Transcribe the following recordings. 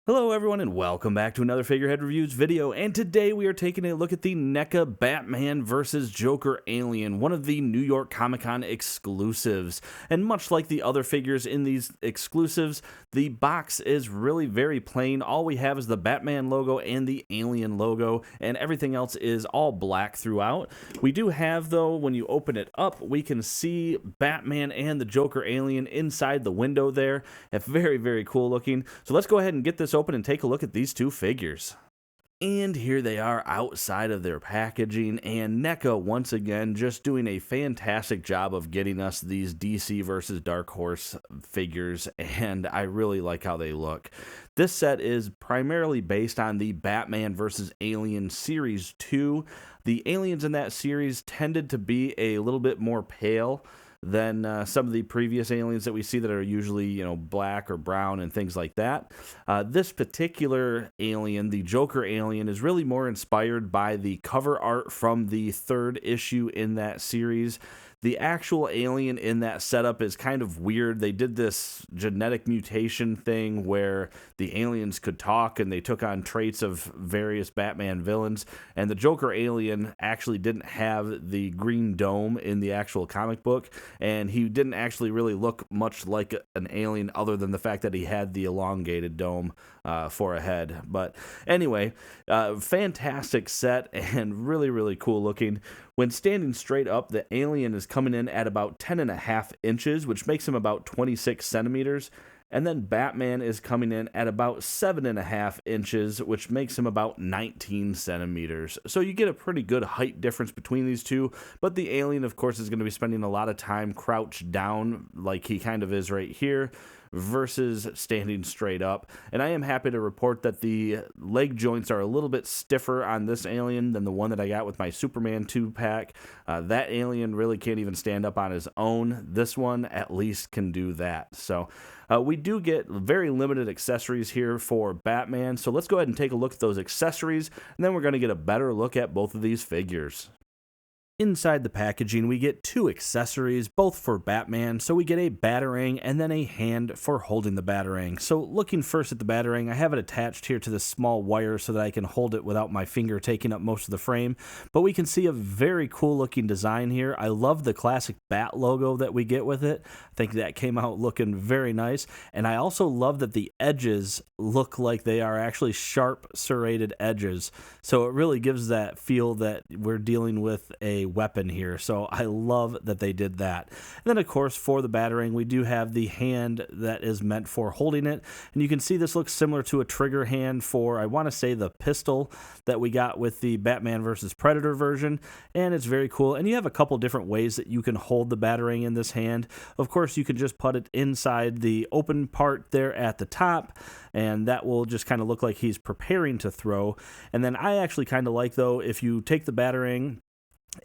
Hello everyone and welcome back to another Figurehead Reviews video, and today we are taking a look at the NECA Batman vs. Joker Alien, one of the New York Comic Con exclusives. And much like the other figures in these exclusives, the box is really very plain. All we have is the Batman logo and the Alien logo, and everything else is all black throughout. We do have, though, when you open it up, we can see Batman and the Joker Alien inside the window there. It's very, very cool looking. So let's go ahead and get this open and take a look at these two figures. And here they are outside of their packaging, and NECA once again just doing a fantastic job of getting us these DC versus Dark Horse figures, and I really like how they look. This set is primarily based on the Batman vs. Alien Series 2. The aliens in that series tended to be a little bit more pale than some of the previous aliens that we see that are usually, black or brown and things like that. This particular alien, the Joker alien, is really more inspired by the cover art from the third issue in that series. The actual alien in that setup is kind of weird. They did this genetic mutation thing where the aliens could talk and they took on traits of various Batman villains. And the Joker alien actually didn't have the green dome in the actual comic book. And he didn't actually really look much like an alien other than the fact that he had the elongated dome for a head. But anyway, fantastic set and really, really cool looking. When standing straight up, the alien is coming in at about 10.5 inches, which makes him about 26 centimeters. And then Batman is coming in at about 7.5 inches, which makes him about 19 centimeters. So you get a pretty good height difference between these two, but the alien, of course, is going to be spending a lot of time crouched down like he kind of is right here, versus standing straight up. And I am happy to report that the leg joints are a little bit stiffer on this alien than the one that I got with my Superman 2-pack. That alien really can't even stand up on his own. This one at least can do that. So we do get very limited accessories here for Batman. So let's go ahead and take a look at those accessories, and then we're going to get a better look at both of these figures. Inside the packaging, we get two accessories, both for Batman. So we get a Batarang and then a hand for holding the Batarang. So looking first at the Batarang, I have it attached here to this small wire so that I can hold it without my finger taking up most of the frame. But we can see a very cool looking design here. I love the classic Bat logo that we get with it. I think that came out looking very nice. And I also love that the edges look like they are actually sharp serrated edges. So it really gives that feel that we're dealing with a weapon here. So I love that they did that. And then of course for the Batarang, we do have the hand that is meant for holding it, and you can see this looks similar to a trigger hand for, I want to say, the pistol that we got with the Batman vs. Predator version, and it's very cool. And you have a couple different ways that you can hold the Batarang in this hand. Of course, you can just put it inside the open part there at the top, and that will just kind of look like he's preparing to throw. And then I actually kind of like, though, if you take the Batarang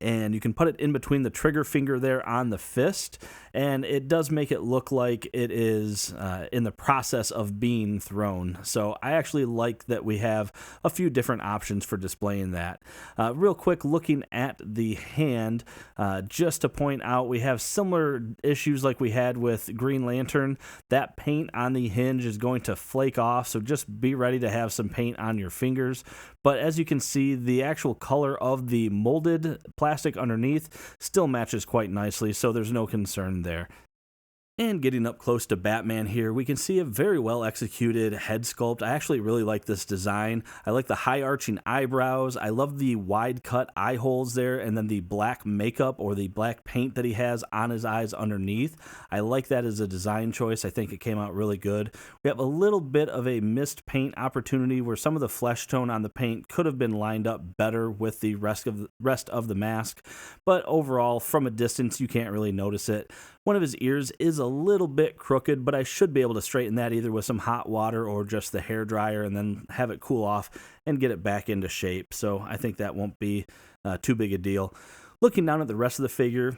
and you can put it in between the trigger finger there on the fist, and it does make it look like it is in the process of being thrown. So I actually like that we have a few different options for displaying that. Real quick, looking at the hand, just to point out, we have similar issues like we had with Green Lantern. That paint on the hinge is going to flake off, so just be ready to have some paint on your fingers. But as you can see, the actual color of the molded plastic underneath still matches quite nicely, so there's no concern there. And getting up close to Batman here, we can see a very well executed head sculpt. I actually really like this design. I like the high arching eyebrows. I love the wide cut eye holes there, and then the black makeup or the black paint that he has on his eyes underneath. I like that as a design choice. I think it came out really good. We have a little bit of a missed paint opportunity where some of the flesh tone on the paint could have been lined up better with the rest of the mask, but overall, from a distance, you can't really notice it. One of his ears is a little bit crooked, but I should be able to straighten that either with some hot water or just the hair dryer and then have it cool off and get it back into shape. So I think that won't be too big a deal. Looking down at the rest of the figure,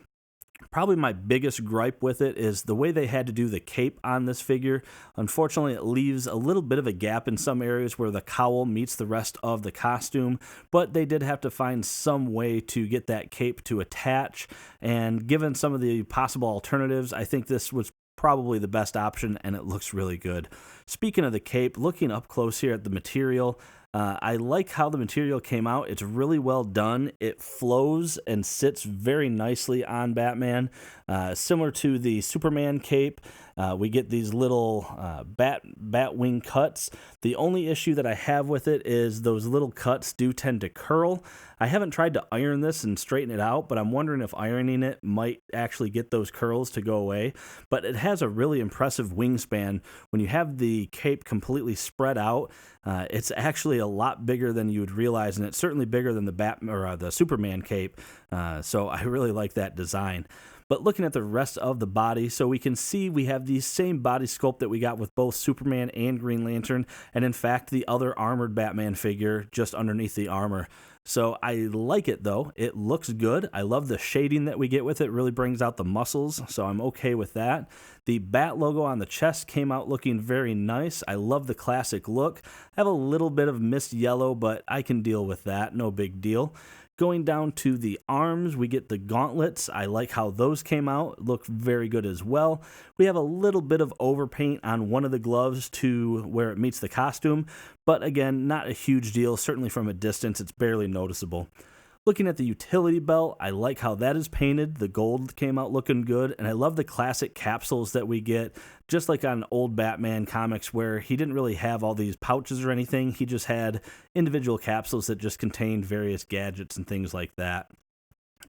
probably my biggest gripe with it is the way they had to do the cape on this figure. Unfortunately, it leaves a little bit of a gap in some areas where the cowl meets the rest of the costume, but they did have to find some way to get that cape to attach, and given some of the possible alternatives, I think this was probably the best option, and it looks really good. Speaking of the cape, looking up close here at the material, I like how the material came out. It's really well done. It flows and sits very nicely on Batman. Similar to the Superman cape, we get these little bat wing cuts. The only issue that I have with it is those little cuts do tend to curl. I haven't tried to iron this and straighten it out, but I'm wondering if ironing it might actually get those curls to go away. But it has a really impressive wingspan. When you have the cape completely spread out, it's actually a lot bigger than you would realize, and it's certainly bigger than the Superman cape. So I really like that design. But looking at the rest of the body, so we can see we have the same body sculpt that we got with both Superman and Green Lantern, and in fact the other armored Batman figure just underneath the armor. So I like it though. It looks good. I love the shading that we get with it. It really brings out the muscles, so I'm okay with that. The Bat logo on the chest came out looking very nice. I love the classic look. I have a little bit of mist yellow, but I can deal with that. No big deal. Going down to the arms, we get the gauntlets. I like how those came out. Look very good as well. We have a little bit of overpaint on one of the gloves to where it meets the costume, but again, not a huge deal. Certainly from a distance, it's barely noticeable. Looking at the utility belt, I like how that is painted. The gold came out looking good, and I love the classic capsules that we get, just like on old Batman comics where he didn't really have all these pouches or anything. He just had individual capsules that just contained various gadgets and things like that.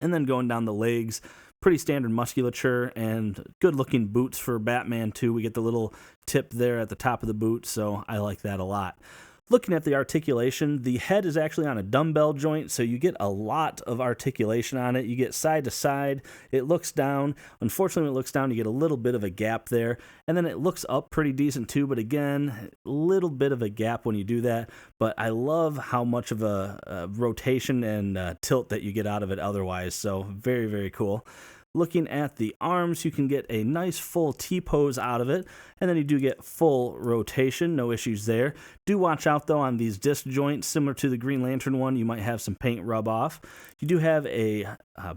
And then going down the legs, pretty standard musculature and good-looking boots for Batman too. We get the little tip there at the top of the boot, so I like that a lot. Looking at the articulation, the head is actually on a dumbbell joint, so you get a lot of articulation on it. You get side to side. It looks down. Unfortunately, when it looks down, you get a little bit of a gap there. And then it looks up pretty decent too, but again, a little bit of a gap when you do that. But I love how much of a rotation and tilt that you get out of it otherwise, so very, very cool. Looking at the arms, you can get a nice full T-pose out of it, and then you do get full rotation, no issues there. Do watch out though on these disc joints, similar to the Green Lantern one, you might have some paint rub off. You do have a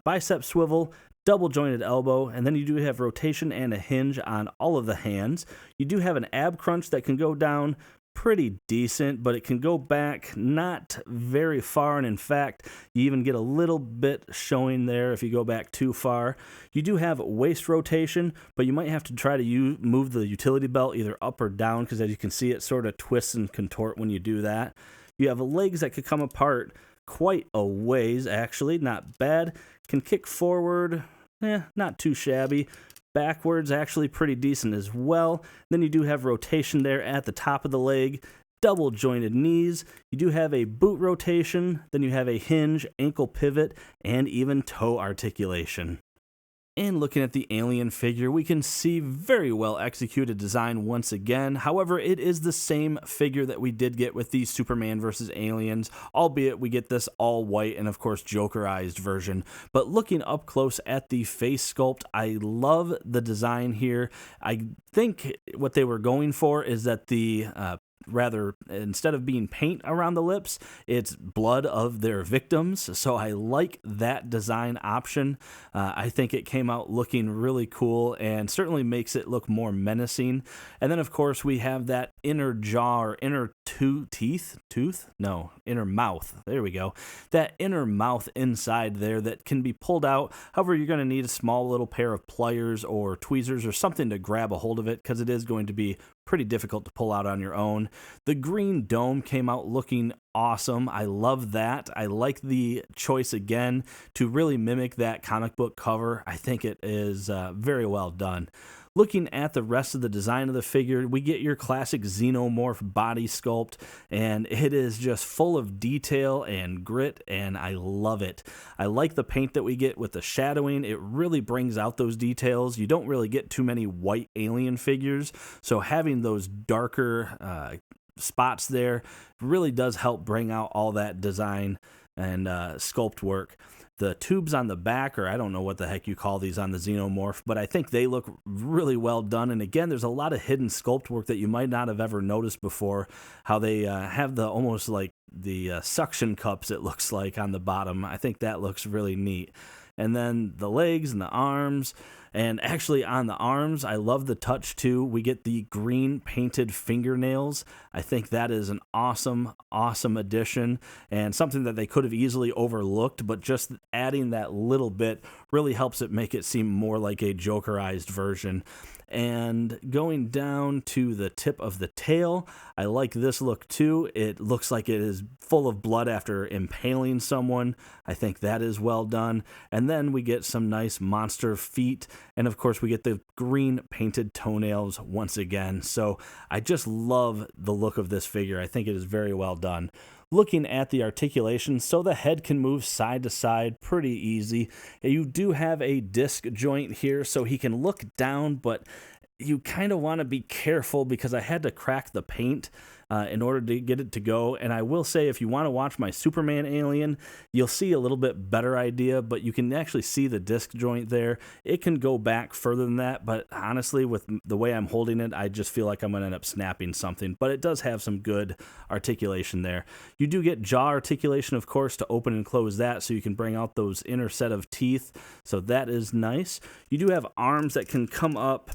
bicep swivel, double jointed elbow, and then you do have rotation and a hinge on all of the hands. You do have an ab crunch that can go down pretty decent, but it can go back not very far, and in fact you even get a little bit showing there if you go back too far. You do have waist rotation, but you might have to try to move the utility belt either up or down, because as you can see it sort of twists and contort when you do that. You have legs that could come apart quite a ways, actually, not bad. Can kick forward, not too shabby. Backwards, actually pretty decent as well. Then you do have rotation there at the top of the leg, double jointed knees. You do have a boot rotation, then you have a hinge, ankle pivot, and even toe articulation. And looking at the alien figure, we can see very well executed design once again. However, it is the same figure that we did get with the Superman vs. Aliens, albeit we get this all white and of course Jokerized version. But looking up close at the face sculpt, I love the design here. I think what they were going for is that the instead of being paint around the lips, it's blood of their victims. So I like that design option. I think it came out looking really cool and certainly makes it look more menacing. And then of course we have that inner jaw or inner inner mouth. There we go. That inner mouth inside there that can be pulled out. However, you're going to need a small little pair of pliers or tweezers or something to grab a hold of it, because it is going to be pretty difficult to pull out on your own. The green dome came out looking awesome. I love that. I like the choice again to really mimic that comic book cover. I think it is very well done. Looking at the rest of the design of the figure, we get your classic Xenomorph body sculpt, and it is just full of detail and grit, and I love it. I like the paint that we get with the shadowing. It really brings out those details. You don't really get too many white alien figures, so having those darker spots there really does help bring out all that design and sculpt work. The tubes on the back, or I don't know what the heck you call these on the Xenomorph, but I think they look really well done. And again, there's a lot of hidden sculpt work that you might not have ever noticed before, how they have the almost like the suction cups, it looks like, on the bottom. I think that looks really neat. And then the legs and the arms, And actually on the arms, I love the touch too. We get the green painted fingernails. I think that is an awesome, awesome addition and something that they could have easily overlooked, but just adding that little bit really helps it make it seem more like a Jokerized version. And going down to the tip of the tail, I like this look too. It looks like it is full of blood after impaling someone. I think that is well done. And then we get some nice monster feet. And of course, we get the green painted toenails once again. So I just love the look of this figure. I think it is very well done. Looking at the articulation, so the head can move side to side pretty easy. You do have a disc joint here, so he can look down, but you kind of want to be careful because I had to crack the paint in order to get it to go. And I will say, if you want to watch my Superman alien, you'll see a little bit better idea, but you can actually see the disc joint there. It can go back further than that, but honestly, with the way I'm holding it, I just feel like I'm going to end up snapping something, but it does have some good articulation there. You do get jaw articulation, of course, to open and close that, so you can bring out those inner set of teeth, so that is nice. You do have arms that can come up.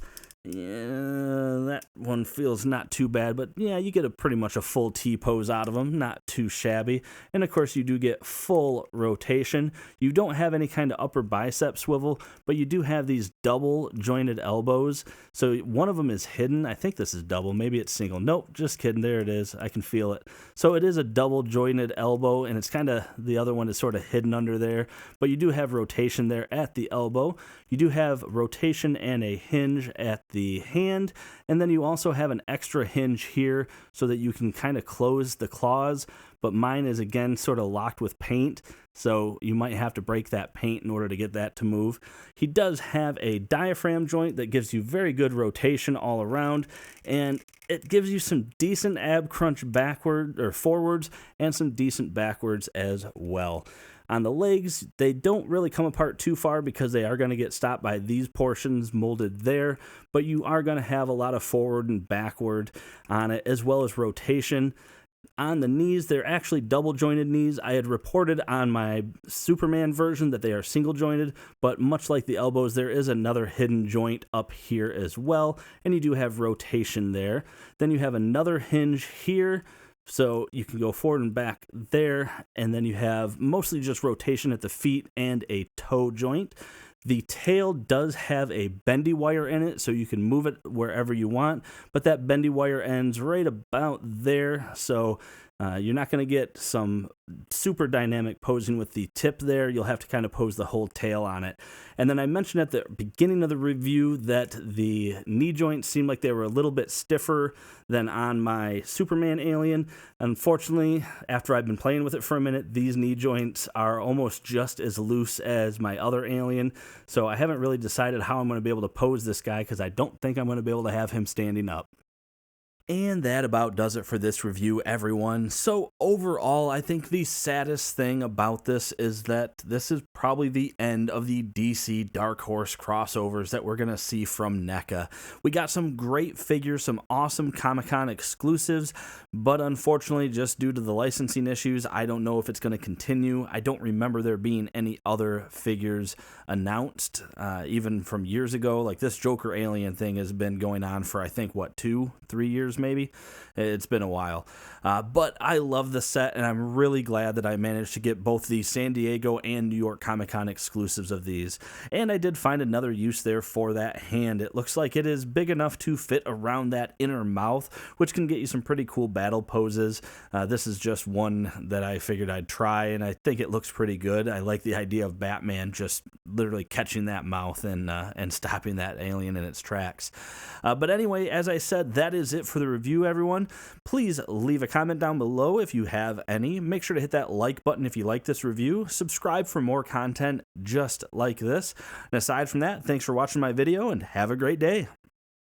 Yeah, that one feels not too bad, but yeah, you get pretty much a full T-pose out of them, not too shabby. And of course, you do get full rotation. You don't have any kind of upper bicep swivel, but you do have these double jointed elbows. So one of them is hidden. I think this is double, maybe it's single. Nope, just kidding, there it is. I can feel it. So it is a double jointed elbow, and it's kind of, the other one is sort of hidden under there, but you do have rotation there at the elbow. You do have rotation and a hinge at the hand, and then you also have an extra hinge here so that you can kind of close the claws, but mine is again sort of locked with paint, so you might have to break that paint in order to get that to move. He does have a diaphragm joint that gives you very good rotation all around, and it gives you some decent ab crunch backward or forwards and some decent backwards as well. On the legs, they don't really come apart too far because they are going to get stopped by these portions molded there, but you are going to have a lot of forward and backward on it, as well as rotation. On the knees, they're actually double jointed knees. I had reported on my Superman version that they are single jointed, but much like the elbows, there is another hidden joint up here as well, and you do have rotation there. Then you have another hinge here, so you can go forward and back there, and then you have mostly just rotation at the feet and a toe joint. The tail does have a bendy wire in it, so you can move it wherever you want, but that bendy wire ends right about there, so you're not going to get some super dynamic posing with the tip there. You'll have to kind of pose the whole tail on it. And then I mentioned at the beginning of the review that the knee joints seemed like they were a little bit stiffer than on my Superman alien. Unfortunately, after I've been playing with it for a minute, these knee joints are almost just as loose as my other alien. So I haven't really decided how I'm going to be able to pose this guy because I don't think I'm going to be able to have him standing up. And that about does it for this review, everyone. So overall, I think the saddest thing about this is that this is probably the end of the DC Dark Horse crossovers that we're going to see from NECA. We got some great figures, some awesome Comic-Con exclusives, but unfortunately, just due to the licensing issues, I don't know if it's going to continue. I don't remember there being any other figures announced, even from years ago. Like this Joker alien thing has been going on for, I think, what, 2-3 years maybe? It's been a while. But I love the set, and I'm really glad that I managed to get both the San Diego and New York Comic-Con exclusives of these. And I did find another use there for that hand. It looks like it is big enough to fit around that inner mouth, which can get you some pretty cool battle poses. This is just one that I figured I'd try, and I think it looks pretty good. I like the idea of Batman just literally catching that mouth and stopping that alien in its tracks. But anyway, as I said, that is it for the review, everyone. Please leave a comment down below if you have any. Make sure to hit that like button if you like this review. Subscribe for more content just like this. And aside from that, thanks for watching my video and have a great day.